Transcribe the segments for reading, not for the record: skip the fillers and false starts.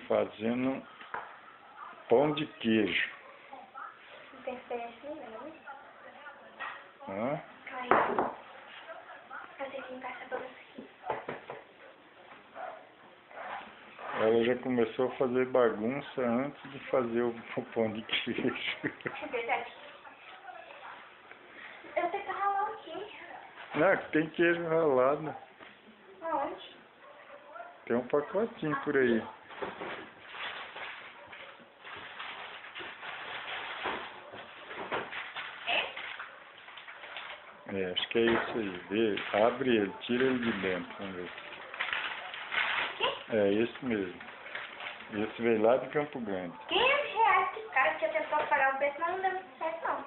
fazendo pão de queijo. Não tem experiência nenhuma, né? Hã? Caiu. Eu tenho que limpar essa balança aqui. Ela já começou a fazer bagunça antes de fazer o pão de queijo. É verdade. Eu tenho que ralar aqui. Não, que tem queijo ralado. Aonde? Tem um pacotinho por aí. É, acho que é isso aí. Vê, abre ele, tira ele de dentro. Vamos ver. É esse mesmo. Esse veio lá de Campo Grande. R$15 que cara tinha tentado pagar o preço, mas não deu muito certo não.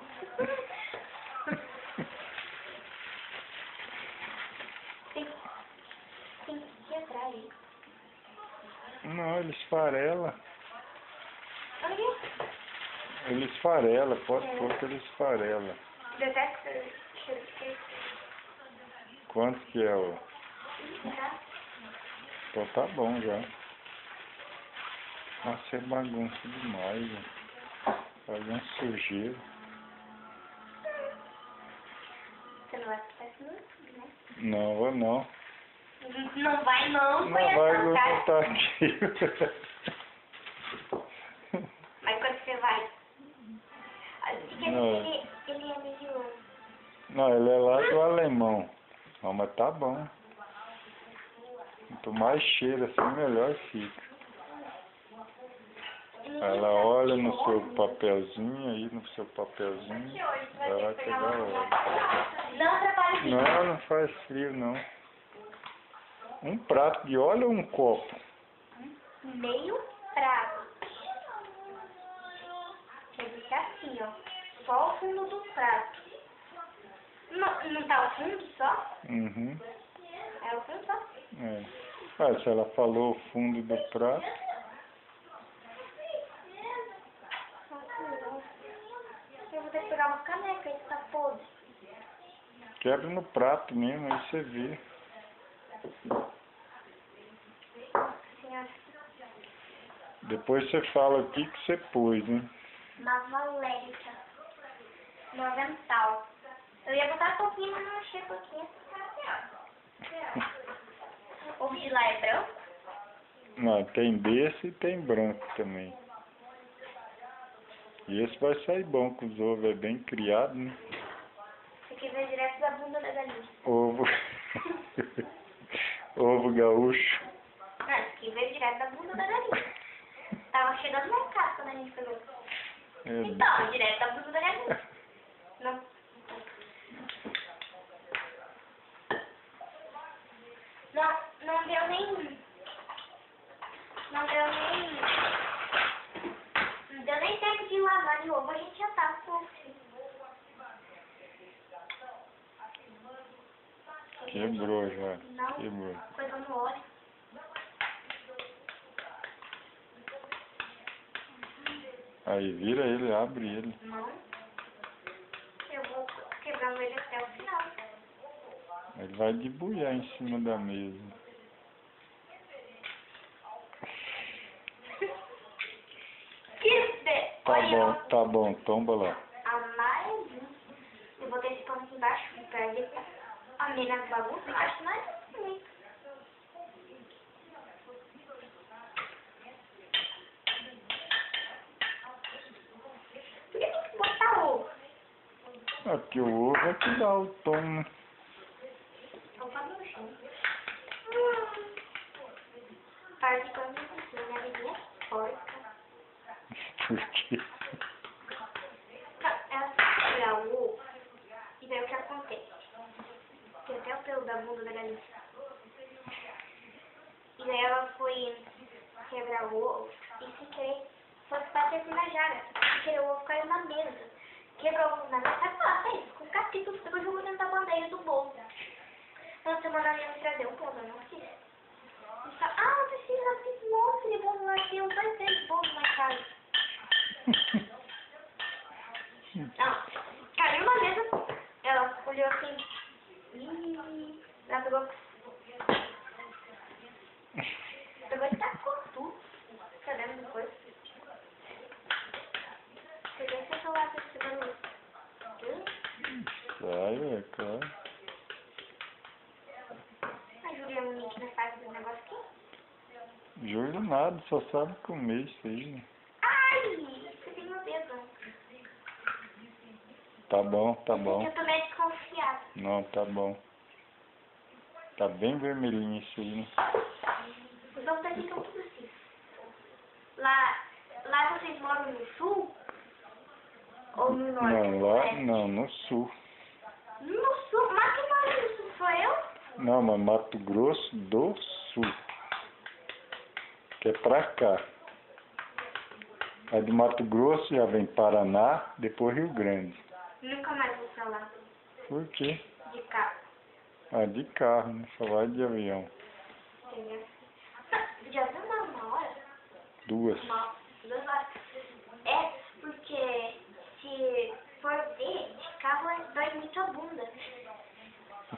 Tem que quebrar aí. Não, ele esfarela. Olha. Ele esfarela, pode pôr que ele esfarela. Detesto cheiro de queijo. Quanto que é o... Tá? Então tá bom já. Nossa, é bagunça demais, velho. Faz uma sujeira. Você não vai postar isso no YouTube, né? Não, vou não. Não vai não, Não foi vai essa cara. botar aqui. Mas quando você vai... Porque ele é meio... Não, ele é lá do alemão. Não, mas tá bom. Quanto mais cheiro assim, melhor fica. Ela olha no seu papelzinho, aí no seu papelzinho, ela vai pegar óleo. Não atrapalha. Não, não faz frio não. Um prato de óleo ou um copo? Meio prato. Quer dizer que assim, ó. Só o fundo do prato. Não tá o fundo só? Uhum. É o fundo só. É. Ah, se ela falou o fundo do prato. Eu vou ter que pegar uma caneca, isso tá podre. Quebra no prato mesmo, aí você vê. Senhora. Depois você fala o que você pôs, né? Mavalérica. Novental. Eu ia botar pouquinho, mas não achei pouquinho. O de lá é branco? Não, tem desse e tem branco também. E esse vai sair bom, que os ovos é bem criado, né? Esse aqui vem direto da bunda da galinha. Ovo. Ovo gaúcho. Não, esse aqui veio direto da bunda da galinha. Tava chegando na casa quando a gente pegou. É. Então, direto da bunda da galinha. Não. Não deu nem... Não deu nem tempo de lavar de ovo, a gente já tava com... Quebrou já. Não, Quebrou. coisa no óleo. Aí vira ele, abre ele. Não. Eu vou quebrando ele até o final. Ele vai debulhar em cima da mesa. Tá bom, tomba lá. A mais um. Eu botei esse pano aqui embaixo pra evitar a mina bagunça. Acho que não é assim. Por que tem que botar ovo? É porque o ovo é que dá o tom, né? Opa, no chão. Para de pano aqui, minha vizinha é porca. Por quê? Ela foi tirar o ovo e daí o que acontece? Tem até o pelo da bunda da galinha. E daí ela foi quebrar o ovo e sem querer foi bater assim na jarra. Sem querer o ovo caiu na mesa. Quebrou o ovo na mesa, sabe lá, fez? Com capítulos, depois jogou dentro da bandeja do bolo. Na semana ela ia me trazer um bolo, eu não quis. E fala, ah, precisa de monte de bolo lá aqui, eu vou ter bolo na casa. Não, caiu na mesa, ela olhou assim, ela pegou e tacou tudo. Júlio nada, só sabe comer isso aí, né? Ai, você tem meu dedo. Tá bom, tá bom. Eu tô meio desconfiada. Não, tá bom. Tá bem vermelhinho isso aí, né? Então tá aqui que eu preciso. Lá vocês moram no sul? Ou no norte? Não, lá, não, no sul. No sul? Mas quem mora no sul sou eu? Não, mas Mato Grosso do Sul. Que é pra cá. Aí de Mato Grosso já vem Paraná, depois Rio Grande. Nunca mais vou pra lá. Por quê? De carro. Ah, de carro, né? Só vai de avião. Entendeu? Já viu uma hora? 2. 2 horas. É porque se for ver de carro dói muito a bunda.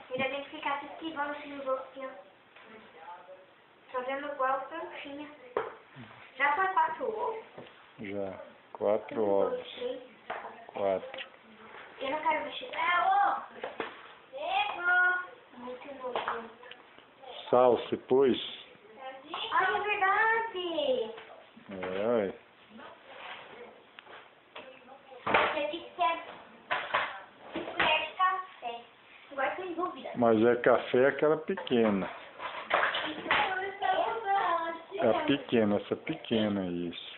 Ainda tem que ficar se esquivando assim nos outros assim, ó. Fazendo igual pranchinha. Já foi 4 ovos? Já. 4 ovos. 4. Eu não quero mexer. Muito nojento. Sal, você pôs? Ai, é verdade! É, ué. Você disse que é colher de café. Agora tô em dúvida. Mas é café aquela pequena. É a pequena, essa pequena, isso.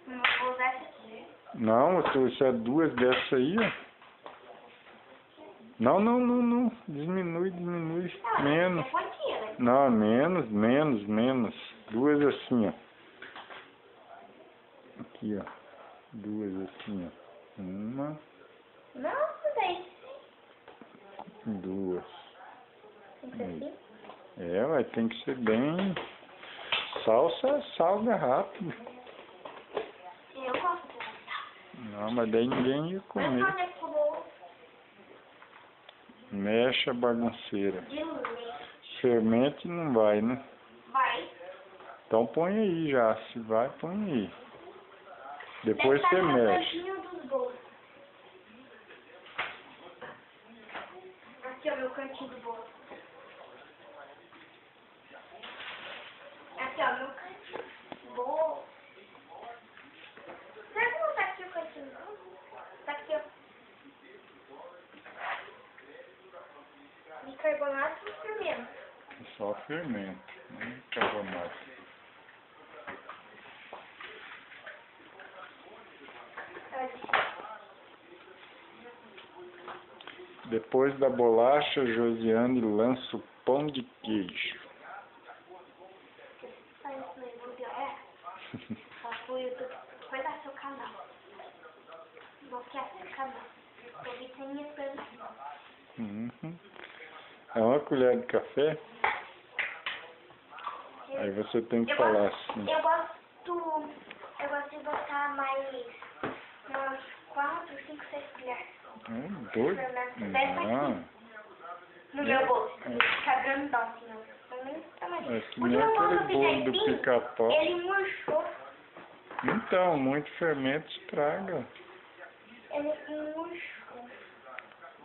Não vou usar essa aqui. Não, isso é 2 dessas aí, ó. Não. Diminui. Menos. É quantia, né? Não, menos. 2 assim, ó. Aqui, ó. 2 assim, ó. 1, Nossa, daí 2. tem que ser assim. É, vai tem que ser bem. Salsa salga rápido. Eu gosto de gostar. Não, mas daí ninguém ia Mas comer. quando é que eu vou Mexe a bagunceira. de leite? Fermente não vai, né? Vai. Então põe aí já. Se vai, põe aí. Depois Deve você estar no mexe. cantinho dos bolos. Aqui, ó, meu cantinho do bolo. Aqui, ó, meu cantinho do bolo. Será que não tá aqui o cantinho? Tá aqui, ó. Bicarbonato e fermento. Só fermento, não carbonato. Depois da bolacha, Josiane lança o pão de queijo. Só isso no YouTube, ó. É. Só pro YouTube. Vai dar seu canal. Não quer seu canal. Eu vi sem minha pergunta. Uhum. É uma colher de café. Aí você tem que falar assim. Eu gosto de botar mais umas 4, 5, 6 colheres. Doido? Não. No meu bolso. Fica grandão, assim, ó. É que nem aquele bolo do pica-pau. Ele murchou. Então, muito fermento estraga. Ele murchou.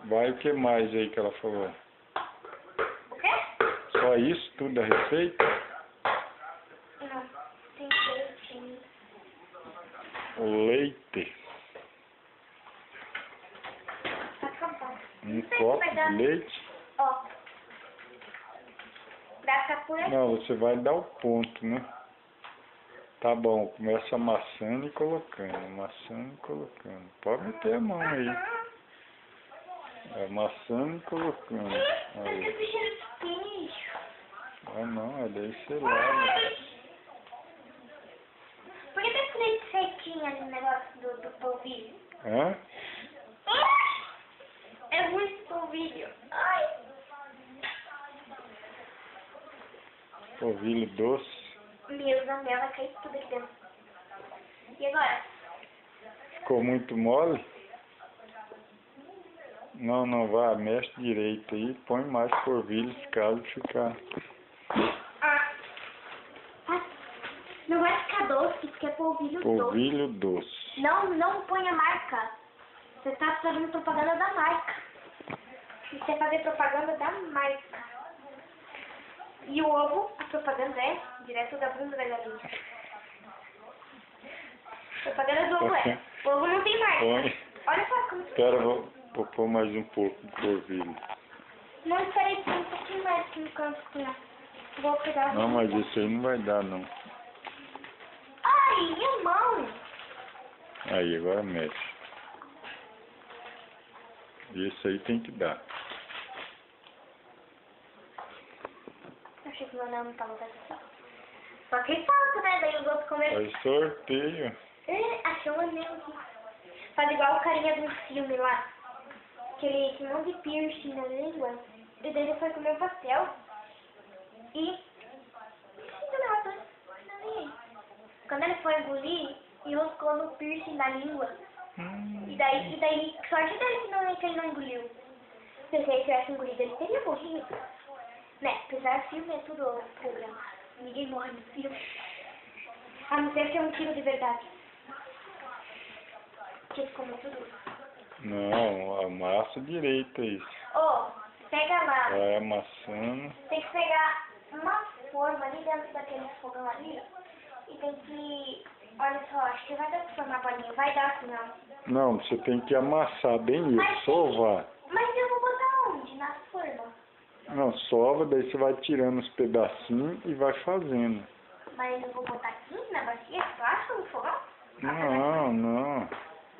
Vai, o que mais aí que ela falou? O quê? Só isso, tudo da receita? Não. Tem leitinho. O leite. Tá acabando. Um Não sei se copo vai dar. de leite? Ó. Dá pra por aqui. Não, você vai dar o ponto, né? Tá bom, começa amassando e colocando. Amassando e colocando. Pode meter a mão aí. Amassando e colocando. Mas Aí. eu cheiro de queijo. Ah não, é daí você lava. Por que tem esse leite sequinho ali no negócio do polvilho? Hã? É muito polvilho. Ai. Polvilho doce. Meu, Zambela caiu tudo aqui dentro. E agora? Ficou muito mole? Não, vá, mexe direito aí, põe mais polvilho se caso ficar. Ah. Não vai ficar doce, porque é polvilho doce. Polvilho doce. Não põe a marca. Você tá fazendo propaganda da marca. Você fazer propaganda da marca. E o ovo, a propaganda é direto da bunda da galinha. A propaganda do ovo é. O ovo não tem marca. Põe. Olha só como... Espera, vou pôr mais um pouco de polvilho. Não, espera aí, põe um pouquinho mais aqui no canto. Vou pegar... Não, mas isso aí não vai dar, não. Ai, minha mão! Aí, agora mexe. Isso aí tem que dar. Achei que meu anel não tava fazendo. Só que falta, né? Daí os outros começam... Faz sorteio. Achei um anel aqui. Faz igual o carinha do filme lá. Que ele tinha um monte de piercing na língua. E daí ele foi comer um pastel. E... Quando ele foi engolir, enroscou no piercing da língua. E daí, sorte dele que ele não engoliu. Se ele tivesse engolido, ele teria morrido. Né? Apesar do filme, é tudo programa. Ninguém morre no filme. A não ser que é um tiro de verdade. Que come tudo. Não, amassa direito isso. Pega lá. Vai amassando. Tem que pegar uma forma ali dentro daquele fogão ali. E tem que... Olha só, acho que vai dar pra formar bolinha. Vai dar, assim, não. Não, você tem que amassar bem isso, sovar. Mas eu vou botar onde? Na forma. Não, sova, daí você vai tirando os pedacinhos e vai fazendo. Mas eu vou botar aqui na bacia, plástico, no fogão? Não.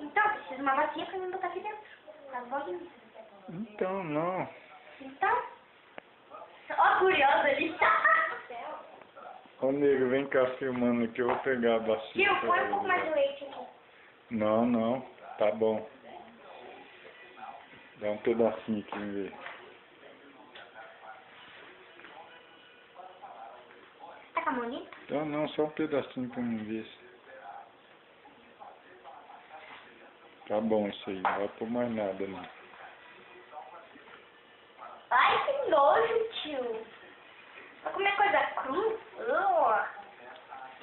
Então, preciso de uma bacia pra mim botar aqui dentro. As bolinhas. Então, não. Então? Ó, curiosa ali. Ô, nego, vem cá filmando aqui, eu vou pegar a bacia. Tio, põe um pouco mais de leite aqui. Não, tá bom. Dá um pedacinho aqui, em ver. Tá bonito? Então, não, só um pedacinho pra mim ver. Tá bom isso aí, não vai pôr mais nada, não. Ai, que nojo, tio. Vai comer coisa cru?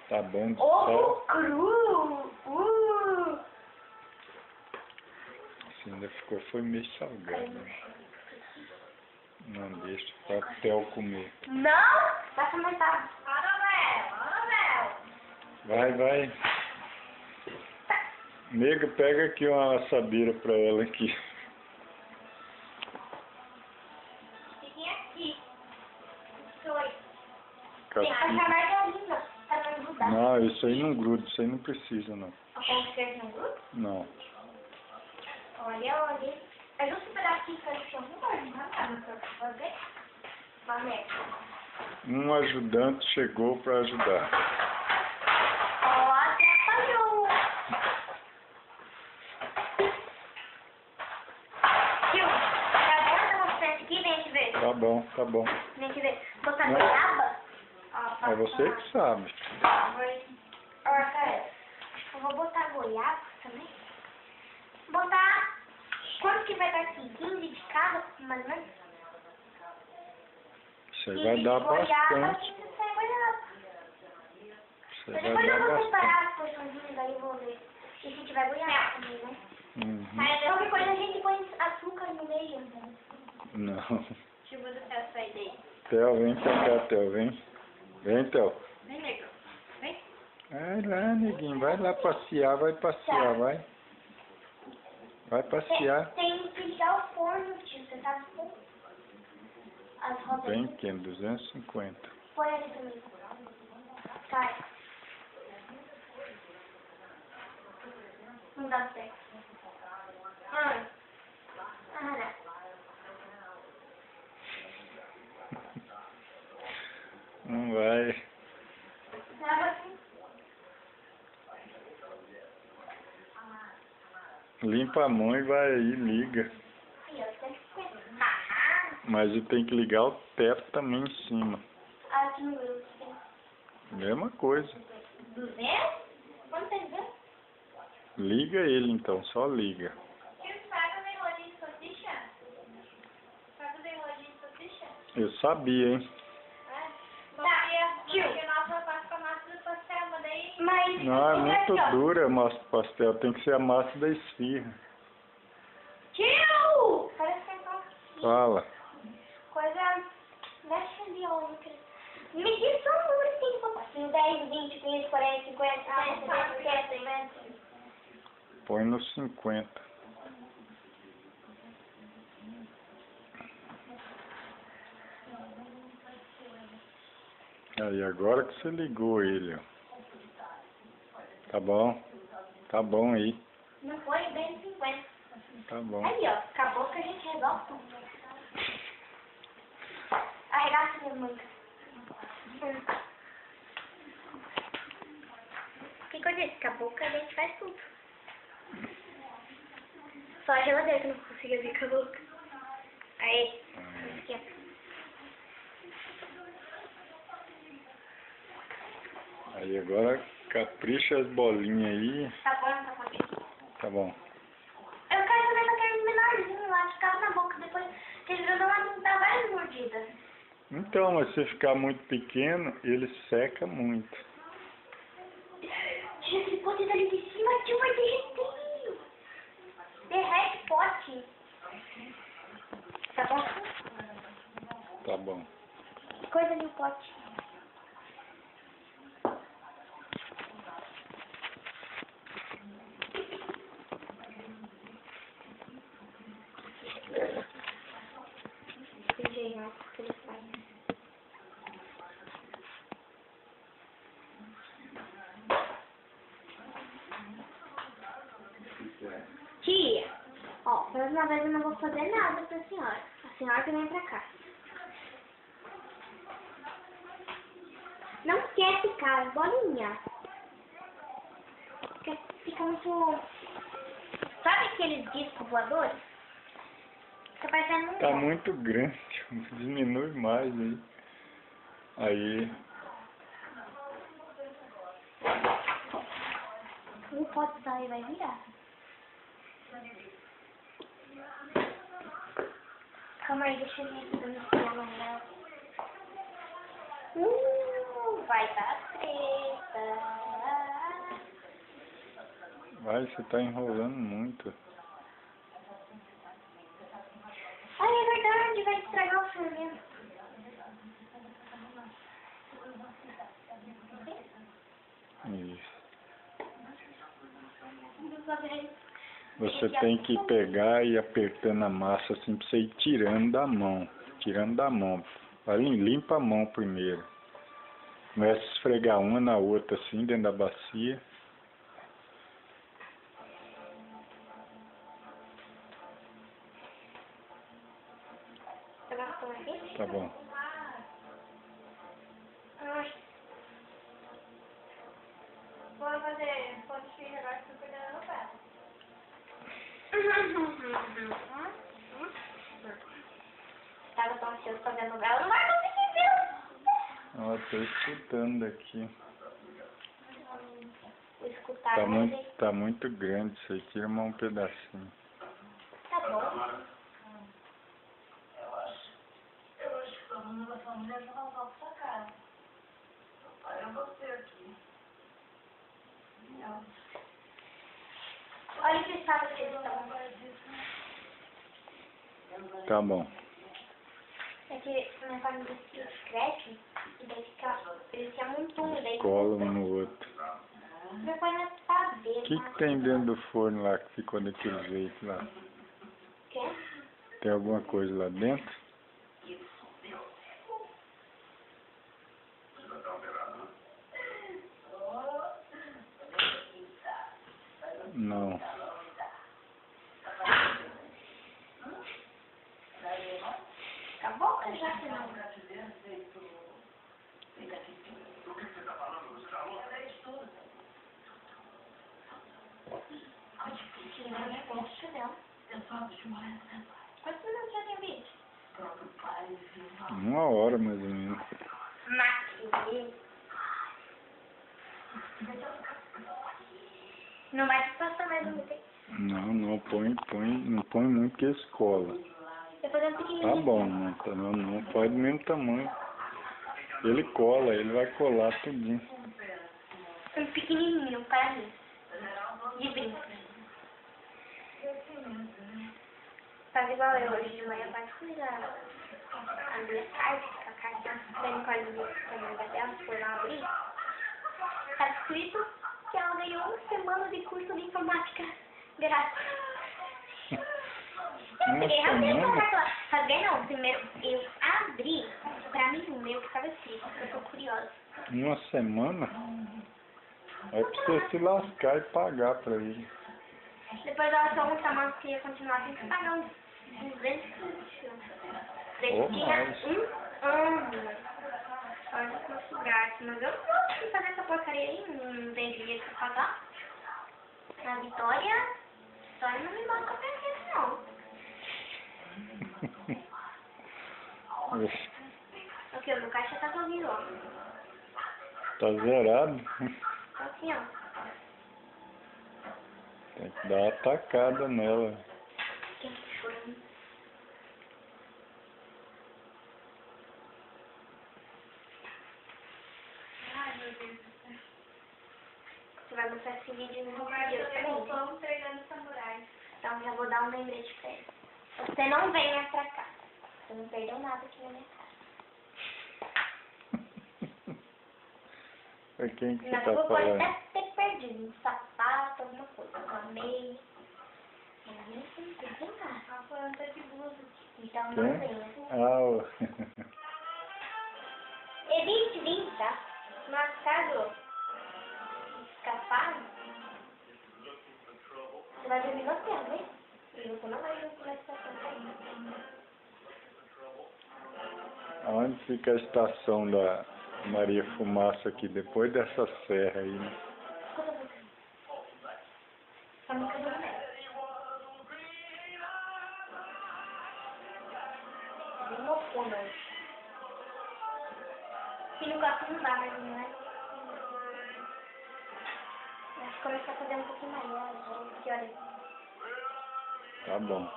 Tá bom de Ovo sal. cru. Assim, ainda foi meio salgado. Né? Não, deixa pra Theo comer. Não? Vai comentar. Vai. Nega, pega aqui uma assadeira pra ela aqui. Fiquem aqui. Dois. Casquinha. Tem que achar mais a língua pra não grudar. Não, isso aí não gruda, isso aí não precisa, não. A pão de queijo não gruda? Não. Olha. É justo um pedacinho que eu chamo, não nada pra fazer. Vamos. Um ajudante chegou pra ajudar. Atrapalhou. Tio, tá bom essa frente aqui? Vem te ver. Tá bom. Vem te ver. Botar goiaba? É você que sabe. Eu vou botar goiaba também. Botar... Quanto que vai dar aqui? 15 de cada, mais ou menos? Isso aí vai dar bastante. Isso é goiaba. Isso aí vai Depois eu dar vou separar bastante. as porçõezinhas, aí eu vou ver. E se tiver goiaba também, né? Uhum. Qualquer coisa a gente põe açúcar no meio. Né? Não. Deixa eu botar essa aí daí. Theo, vem pra cá, Theo, vem. Vem, Theo. Vem, nego. Vem. Vai lá, neguinho, vai lá passear, vai. Vai passear. Tem que ligar o forno, tio. Você sabe como? As rodas. Bem pequeno, 250. Põe aqui pra mim. Sai. Não dá certo. Não. Não vai. Limpa a mão e vai aí, liga. Mas eu tenho que ligar o teto também em cima. Aqui no grupo. Mesma coisa. 200? Quanto tem 200? Liga ele então, só liga. Eu sabia, hein? Mas Não, é muito dura a massa do pastel, tem que ser a massa da esfirra. Tio! Parece que é Fala. coisa... Mexe ali, ó. Medir só um número assim, tipo assim, 10, 20, 15, 40, 50, 60, 70, 80. Põe no 50. Aí, agora que você ligou ele, ó. Tá bom aí. Não foi bem 50. Tá bom. Aí, ó, acabou que a gente resolve tudo. Arregaça minha manga. O que eu disse? Acabou que a gente faz tudo. Só a geladeira que eu não consigo abrir com a boca. Aí, esquenta. Aí, agora capricha as bolinhas aí. Tá bom. Tá bom. Eu quero fazer com aquele menorzinho lá, que ficava na boca, depois que ele grudou lá, não dá várias mordidas. Então, mas se ficar muito pequeno, ele seca muito. Tira esse pote dali de cima, tio, vai derreter. Derrete o pote. Tá bom? Tá bom. Coisa ali o pote. Tia, ó, próxima vez eu não vou fazer nada pra senhora. A senhora que vem pra cá. Não quer ficar, bolinha. Fica muito... Sabe aqueles discos voadores? Fica parecendo um... Tá muito grande. Diminui mais aí. Aí. Não pode sair, vai virar. Calma aí, deixa eu ver aqui dando espiar mais nela. Vai dar treta. Vai, você tá enrolando muito. Ai, é verdade, vai estragar o fermento. Isso. Você tem que pegar e ir apertando a massa assim pra você ir tirando da mão. Tirando da mão. Ali, limpa a mão primeiro. Começa a esfregar uma na outra assim dentro da bacia. Tá bom. Bora fazer pontinho agora que eu tô cuidando no pé. Tava tão ansioso fazendo novela, não vai conseguir ver. Ó, tô escutando daqui. Vou escutar, Tá muito grande isso aí. Tira mais um pedacinho. Tá bom. Eu acho que a mulher vai voltar pra sua casa. Papai, eu você aqui. Não. Olha que estado que eles estão. Tá bom. É que minha família se escreve e daí fica, ele se amontoa, daí Cola um no outro. meu pai não sabe. O que tem dentro do forno lá que ficou daquele jeito lá? Quê? Tem alguma coisa lá dentro? Não. Acabou que já se não. Quantos minutos já tem vídeo? 1 hora mais ou menos. Não vai passar mais um tempo. Não põe muito que escola. Eu vou fazer um Tá pequenininho. bom, não pode do mesmo tamanho. Ele cola, ele vai colar tudinho. Um pequenininho para mim. De brinco. Faz igual eu hoje de manhã, pode cuidar. A minha tarde, carta da Nicole do dela, se for lá abrir, tá escrito que ela ganhou 1 semana de curso de informática grátis. Eu peguei, rasguei essa carta lá. Rasguei não, primeiro eu abri pra mim o meu que tava escrito, porque eu tô curiosa. 1 semana? É pra você se lascar e pagar pra ele. Depois ela só uma semana que ia continuar, tem que pagar uns 200. Ou Tinha mais. 1 ano. Olha que curso grátis, mas eu não vou conseguir fazer essa porcaria aí, não tem dinheiro pra pagar. A Vitória só não me mostra pra gente, não. O que? O meu caixa tá sozinho, ó. Tá zerado. Assim, ó. Tem que dar uma tacada nela. Quem tá chorando? Ai, meu Deus do céu. Você vai mostrar esse vídeo no vídeo pra mim. Treinando samurai. Então já vou dar um lembrete pra ele. Você não venha pra cá. Você não perdeu nada aqui na minha casa. Pra quem que você Não, tá pode falando? até ter perdido um sapato, alguma coisa. Uma meia. Mas você não perdeu nada. Ela falando até de blusa. Então não venha. Ah, Evite vir, tá? Mas caso escapar, você vai dormir no hotel, né? E você não vai dormir na estação ainda. Onde fica a estação da Maria Fumaça aqui, depois dessa serra aí, né? Escuta a música. A música do hotel. Bem loucona hoje. Se não gosta, não dá, mas não é. Acho que começar a fazer um pouquinho maior, que olha. Tá bom.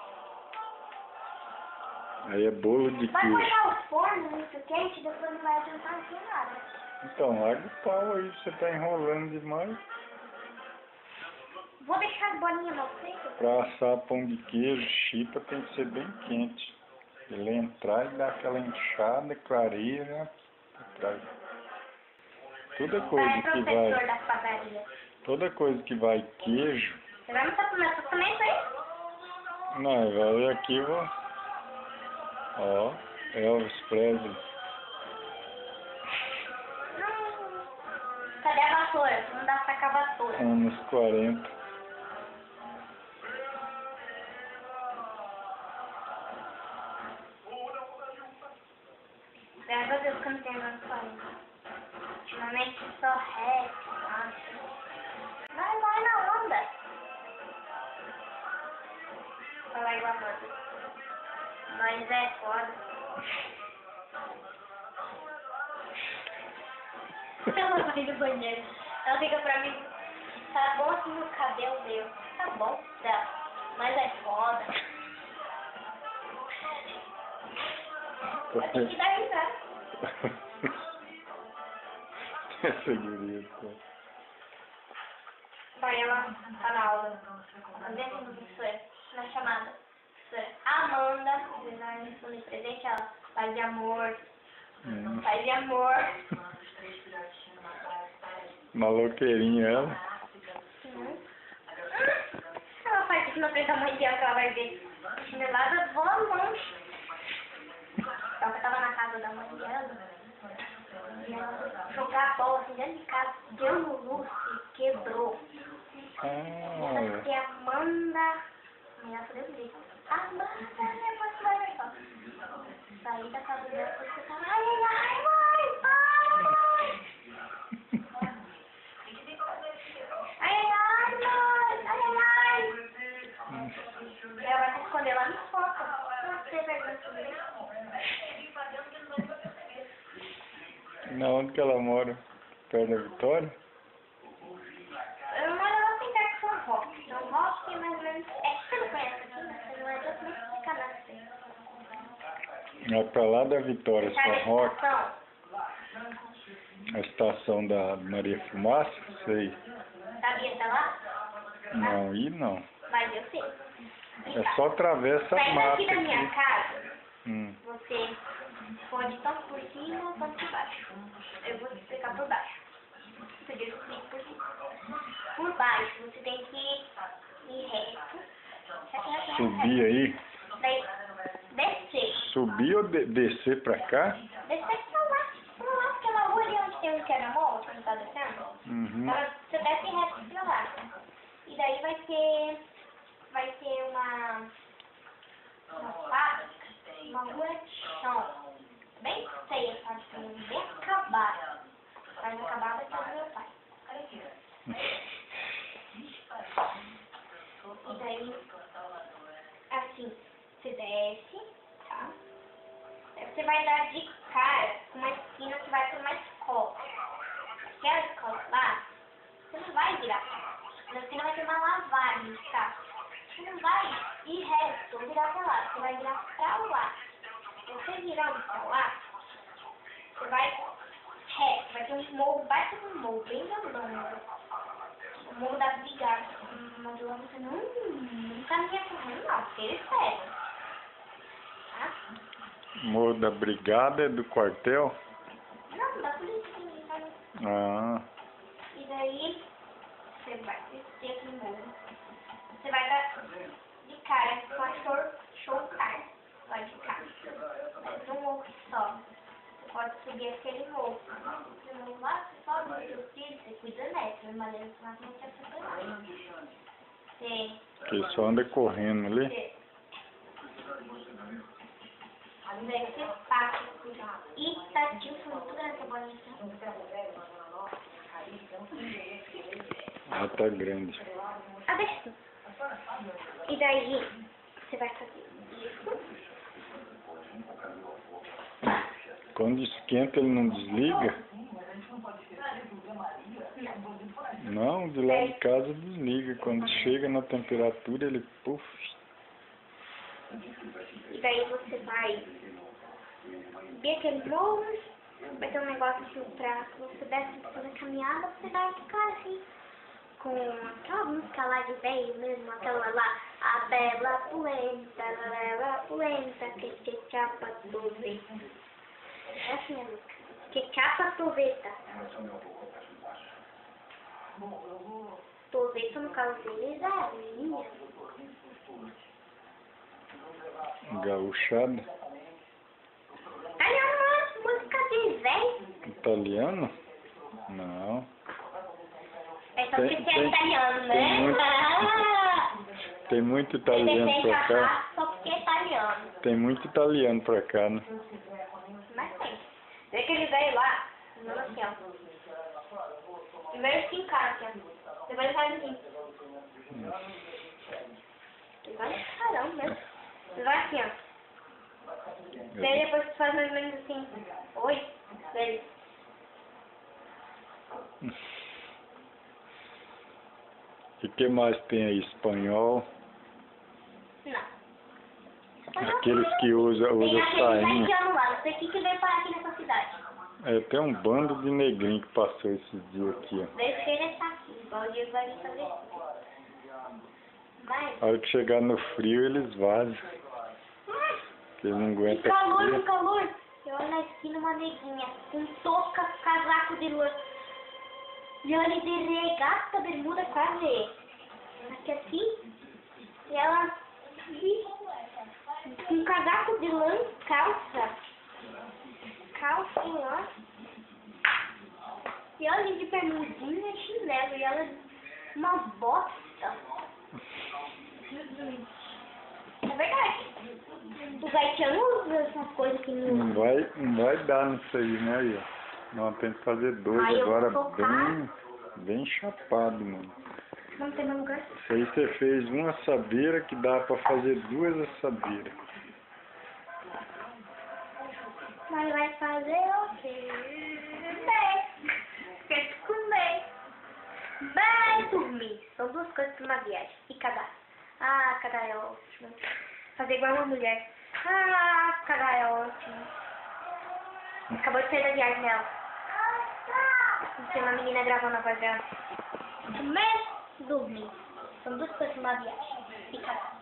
Aí é bolo de Vai queijo. cortar o forno muito quente, depois não vai adiantar aqui nada. Então, larga o pau aí, você tá enrolando demais. Vou deixar as bolinhas mal feitas. Pra assar pão de queijo, chipa tem que ser bem quente. Ele entrar e dar aquela inchada, clareira, atrás. Toda coisa que professor vai, da padaria. toda coisa que vai queijo, Você vai mostrar pro meu apartamento aí? não, vai aqui, ó, Elvis Presley. Cadê a vassoura? Não dá pra sacar a vassoura. Anos 40. Graças a Deus que eu não tenho anos 40. Ultimamente só rap, acho. Vai na onda. Fala igual a Amanda. Nós é foda. Ela vai no banheiro. Ela fica pra mim, tá bom assim no cabelo meu. Tá bom, tá. Mas é foda. Eu tenho que dar risada. Essa guria, pô. Vai, ela tá na aula. Dentro do professor, na chamada. Professora Amanda, design de presente, ela paz de amor. Paz de amor. Maloqueirinha ela. Ela faz isso na frente da mãe dela, que ela vai ver chinelada volante. Ela tava na casa da mãe dela. E ela jogar a bola assim dentro de casa, deu no luz e quebrou. Ela que Amanda. E ela falou assim, Amanda, depois você vai ver só. Saí da casa dela porque eu tava, ai, mãe, ai. Ela vai se esconder lá no foco. Não sei vergonha sobre isso. Na onde que ela mora? Perto da Vitória? Eu moro lá em perto de São Roque. São Roque, mais ou menos. É que você não conhece aqui, né? Você não é de outro canal. É pra lá da Vitória, Sabe São Roque. a A estação da Maria Fumaça? Sei. Sabia tá lá? Não, e não. Mas eu sei. É só atravessa a Saindo mata aqui da minha aqui. casa, Hum. você Pode tanto por cima quanto por baixo. Eu vou te explicar por baixo. Você diz por cima. Por baixo, você tem que ir reto. Subir aí? Daí, descer. Subir ou descer pra cá? Descer pra lá. Pra lá, aquela rua ali onde tem um quebra-mola, que não tá descendo. Uhum. Então, você desce reto pra lá. E daí vai ter uma fábrica, uma rua de chão. Bem feia, sabe? Bem acabada. Mas acabada que é do meu pai. E daí, assim, você desce, tá? Aí você vai dar de cara com uma esquina que vai para uma escola. Aquela escola lá, você não vai virar. Na esquina vai ter uma lavagem de carro. Você não vai ir reto, virar pra lá. Você vai virar pra lá. Você virando pra lá, você vai reto. Vai ter um morro, baixo de um morro, bem grandão. O morro da Brigada. Mas lá você não caminha correndo, não. Porque ele pega. Tá? Morro da Brigada é do quartel? Não, da polícia militar. Ah. E daí, você vai descer aqui no morro. Você vai dar de cara com a showcar. Vai de cara. Mas um morro que sobe. Você pode subir aquele morro. Você não lá, você sobe no seu filho, você cuida neto. De maneira que não quer atropelar. Você... Que só anda correndo ali? Daí você passa por Itatiba, foi muito grande essa bolinha. Ah, tá grande. Ah, deixa tu. E daí, você vai fazer isso. Quando esquenta ele não desliga? Não, de lá de casa desliga. Quando chega na temperatura ele puff. E daí você vai subir aquele morro, vai ter um negócio assim pra você desce fazer caminhada, você vai ficar assim, com aquela música lá de velho mesmo, aquela lá, a bela pulenta, que chapa toveta. Essa é a música, que chapa toveta. Toveta no caso deles é minha. Gaúchada. Italiano, música de velho. Italiano? Não. É só porque é italiano, né? Tem muito italiano pra cá. Só porque é italiano. Tem muito italiano pra cá, né? Mas tem. Vê aquele velho lá, não assim, ó. Primeiro se encara aqui, ó. Depois ele faz assim. Ele vai encarão mesmo. Ele vai assim, ó. Daí depois você faz mais ou menos assim. Oi, velho. E que mais tem aí? Espanhol? Não. Aqueles que usam sainha. Tem lá, não sei o que veio parar aqui nessa cidade. É, tem um bando de negrinho que passou esses dias aqui, ó. Deve ser essa aqui, igual o Diego vai vir fazer isso. Mas... A hora que chegar no frio, eles vazam. Porque eles não aguentam frio. calor. Eu olho na esquina uma neguinha, com touca, casaco de lã. E olha de regata, bermuda, quase. Aqui. E ela... com casaco de lã, calça em lã. E olha de bermudinha e chinelo. E ela... uma bosta. É verdade. Os haitianos usam essas coisas que não... Não vai dar nisso aí, né, aí, ó. Não, tem que fazer dois Aí eu agora vou tocar. bem chapado, mano. Não tem mais lugar. Isso aí você fez uma assadeira que dá pra fazer duas assadeiras. Mas vai fazer o quê? Bem. Quer comer. Vai dormir. São duas coisas pra uma viagem. E cagar. Ah, cagar é ótimo. Fazer igual uma mulher. Ah, cagar é ótimo. Acabou de sair da viagem dela. Tem uma menina gravando a voz dela. Comer, dormir. São duas coisas pra uma viagem. E cagar.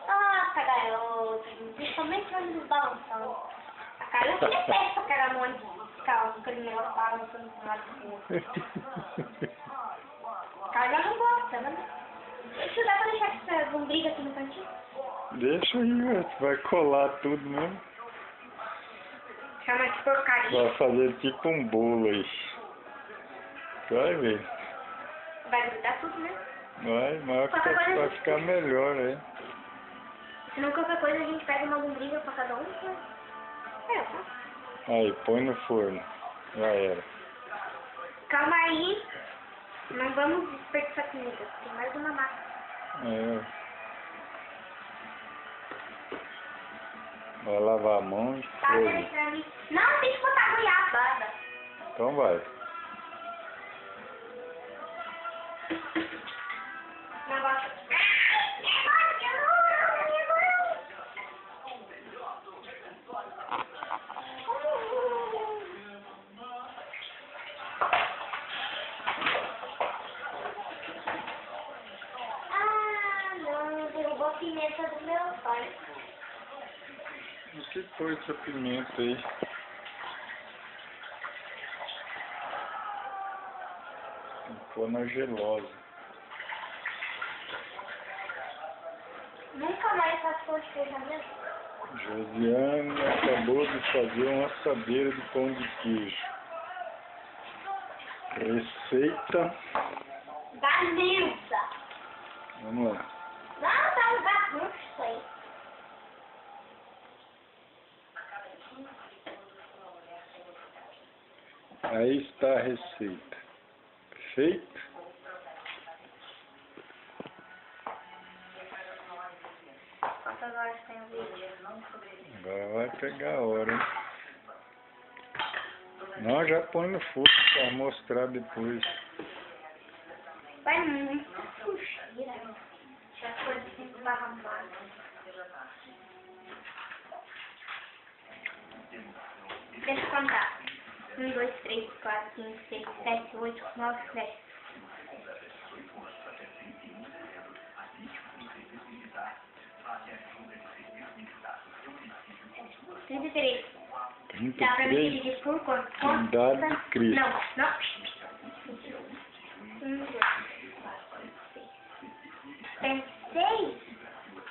Ah, cagar é ótimo. Principalmente quando eles balançam. Carla que é péssimo pra caramba, calma, aquele negócio balançando pro lado do outro. Carla não gosta, né? Isso dá pra deixar essa lombriga aqui no cantinho? Deixa aí, velho. Vai colar tudo mesmo. Chama de porcaria. Vai fazer tipo um bolo aí. Vai ver. Vai grudar tudo, né? Vai ficar melhor aí. Se não qualquer coisa a gente pega uma lombriga pra cada um. Né? Tá? Aí, põe no forno. Já era. Calma aí. Não vamos desperdiçar comida. Tem mais uma massa. Vai lavar a mão e Tá, pra mim. Não, tem que botar goiabada. Então vai. Negócio. Derrubou a pimenta do meu pai. O que foi essa pimenta aí? Ficou na gelosa. Nunca mais passou de feijão. Josiane acabou de fazer uma assadeira de pão de queijo. Receita Da Nilza. Vamos lá. Não, tá um bagunço isso aí. Aí está a receita. Perfeito? Quantas horas tem o vídeo? Agora vai pegar a hora, hein? Não, já põe no fogo para mostrar depois. Vai muito sujeira. Já foi assim barrambado. Deixa eu contar. 1, 2, 3, 4, 5, 6, 7, 8, 9, 10. 33. Dá pra me 33. dividir por quanto? Idade de Cristo. Não. 1, 2, 4, 6. Tem 6?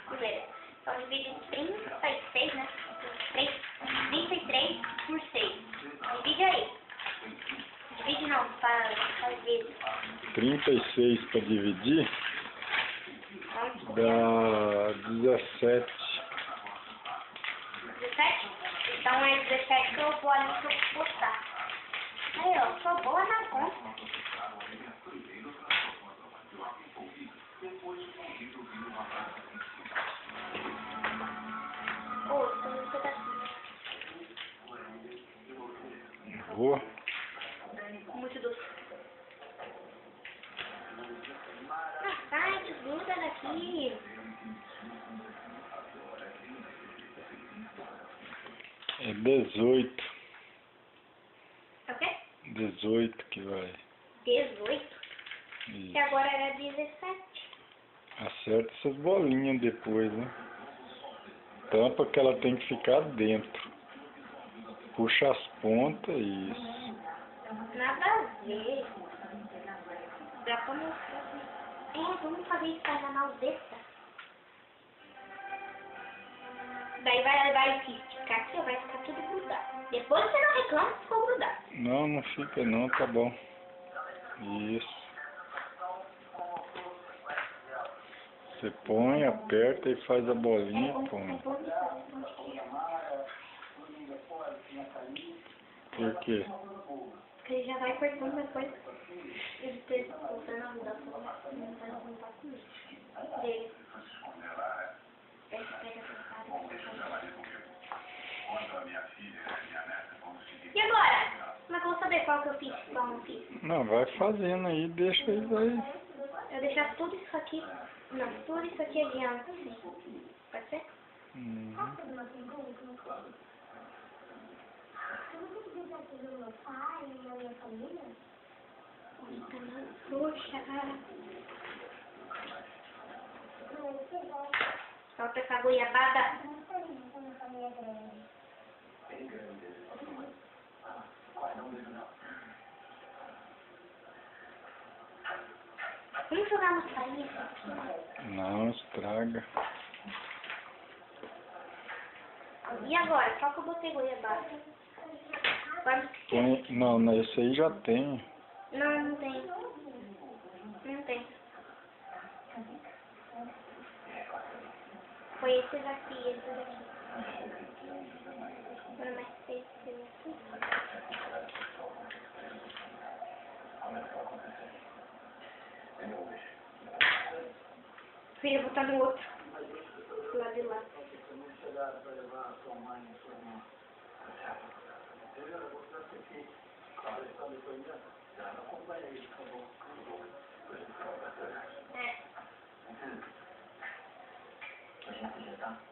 Primeiro. Então divide 36, né? 33 por 6. Divide aí. Divide não, faz vezes. 36 para dividir dá 17. 17? Então é 17 que eu vou ali que eu vou botar. Aí, ó, sou boa na conta. Ô, tô no pedacinho. Boa. Muito doce. Ah, sai, desgruda daqui. É 18. É o quê? 18 que vai. 18? Isso. E agora era 17. Acerta essas bolinhas depois, né? Tampa que ela tem que ficar dentro. Puxa as pontas, isso. Nada a ver. Dá pra mostrar. Vamos fazer isso pra na malveta. Daí vai ficar aqui, vai ficar tudo grudado. Depois você não reclama que ficou grudado. Não fica não, tá bom. Isso. Você põe, aperta e faz a bolinha e põe. Por quê? Porque ele já vai cortando depois. Ele ter voltando a mudar tudo. Não vai contar com isso. Dele. E agora? Como é que eu vou saber qual que eu fiz e qual não fiz? Não, vai fazendo aí, deixa isso aí. Eu deixar tudo isso aqui. Não, tudo isso aqui adiante. Pode ser? Uhum. Poxa. Solta essa goiabada. Vamos jogar no país? Não, estraga. E agora? Qual que eu botei goiabada? Agora... Não, nesse aí já tem. Não, não tem. Não tem. Foi esse daqui, esse daqui. Agora mais esse daqui. Filha, vou botar no outro. Do lado de lá.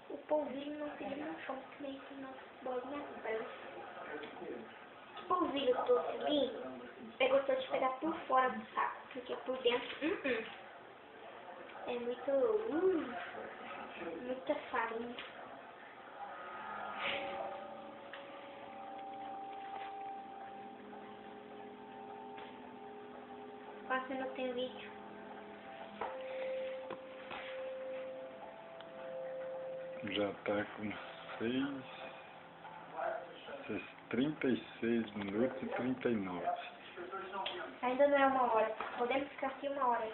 O polvilho não fica no chão, que nem que nós bolinha branca. O polvilho doce ali, é gostoso de pegar por fora do saco, porque por dentro, é muito, muita farinha. Quase não tem vídeo. Já tá com 36 minutos e 39. Ainda não é 1 hora. Podemos ficar aqui 1 hora.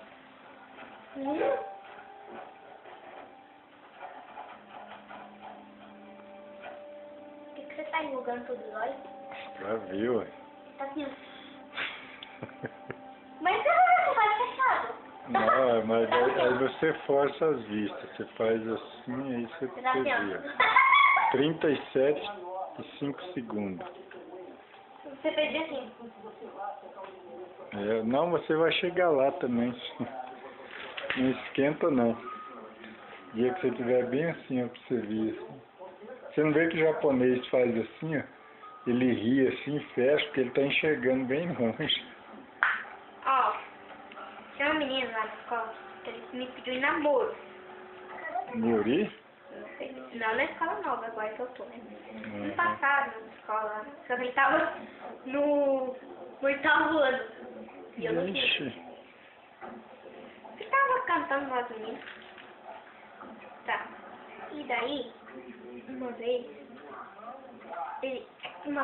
Por que você tá enrugando todos os olhos? Pra ver, ué. Tá assim. Mas você faz fechado. Não, mas aí você força as vistas. Você faz assim, aí você Tá assim, vê. 37 e 5 segundos. Você fez assim. Não, você vai chegar lá também. Não esquenta, não. O dia que você estiver bem assim, ó, pra você ver. Você não vê que o japonês faz assim, ó? Ele ri assim, fecha, porque ele tá enxergando bem longe. Ó, tinha uma menina lá na escola que ele me pediu em namoro. Muri? Não na escola nova, agora que eu tô, né? No passado, na escola, só que ele tava no 8º ano. E eu não sei. Ixi. Ele tava cantando lá comigo. Tá. E daí, uma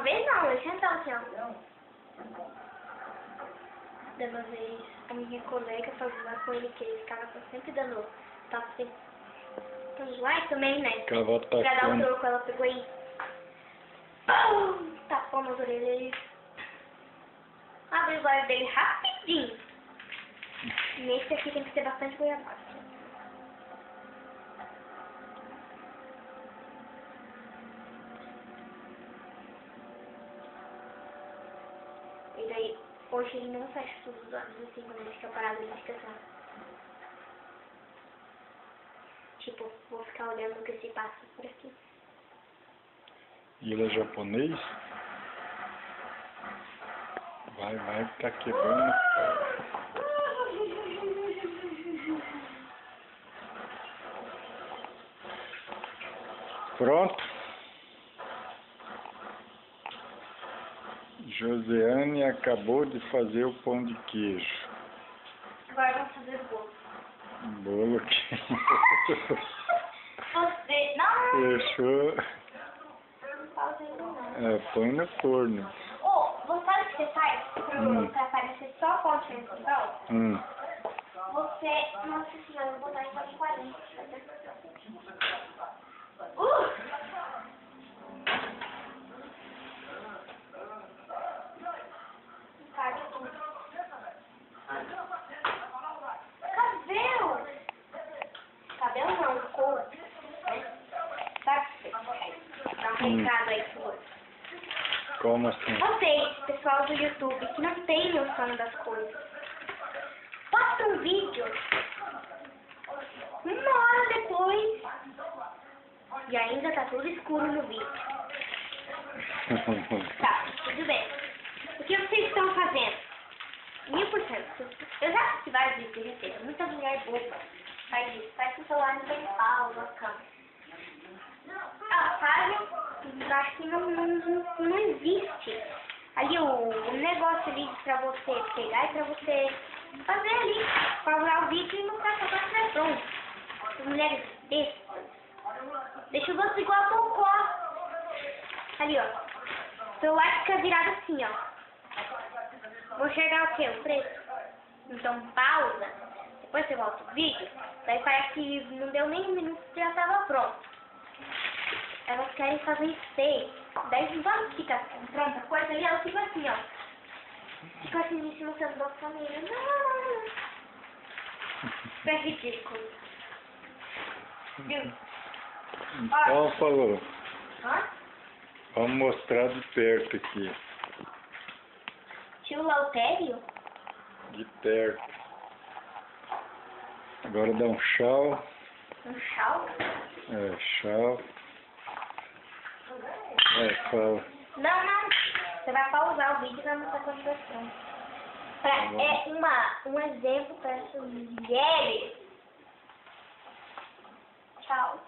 vez não, ele sentou assim, ó. De uma vez, a minha colega foi lá com ele, que ele ficava sempre dando, tava sempre lá e também, né? Ficava Pra dar um atacando. troco, ela pegou e pum, tapou nas orelhas e abriu os olhos dele rapidinho. Nesse aqui tem que ter bastante goiabada. E daí, hoje ele não fecha todos os olhos assim, quando ele fica parado, ele fica assim. Tipo, vou ficar olhando o que se passa por aqui. E ele é japonês? Vai, tá quebrando. Pronto. Josiane acabou de fazer o pão de queijo. Agora vamos fazer o bolo. Bolo aqui. Você, não! Fechou. Não faz ainda não. Põe no forno. Ô, você sabe o que você faz? Pra aparecer só a ponte principal? Você, nossa senhora, eu vou botar em 40. Caga tudo. Cabelo! Cabelo não, couro. Né? Sabe? Dá um recado aí pro outro. Como assim? Vocês, pessoal do YouTube, que não tem noção das coisas, posta um vídeo 1 hora depois e ainda tá tudo escuro no vídeo. Tá, tudo bem. O que vocês estão fazendo? 1000%. Eu já assisti vários vídeos de receita. Muita mulher boba faz isso. Faz com o celular no pedal, na cama. Ela faz eu acho que não existe. Ali o negócio ali pra você pegar e pra você fazer ali, pausar o vídeo e mostrar sua página pronto. As mulheres bestas. Deixa os outros igual a Popó. Ali, ó. O celular fica virado assim, ó. Vou enxergar o quê? O preço? Então pausa. Depois você volta o vídeo. Daí parece que não deu nem um minuto e já tava pronto. Elas querem fazer steak. Daí vamos ficar pronta a coisa ali, ela fica assim, ó. Fica assim em cima da família. Não. Isso é ridículo. Viu? Então, falou. Hã? Vamos mostrar de perto aqui. Tio Lautério? De perto. Agora dá um tchau. Um chau? Tchau. Fala. Não. Você vai pausar o vídeo e vai mostrar quando estiver pronto. É um exemplo para essas mulheres. Tchau.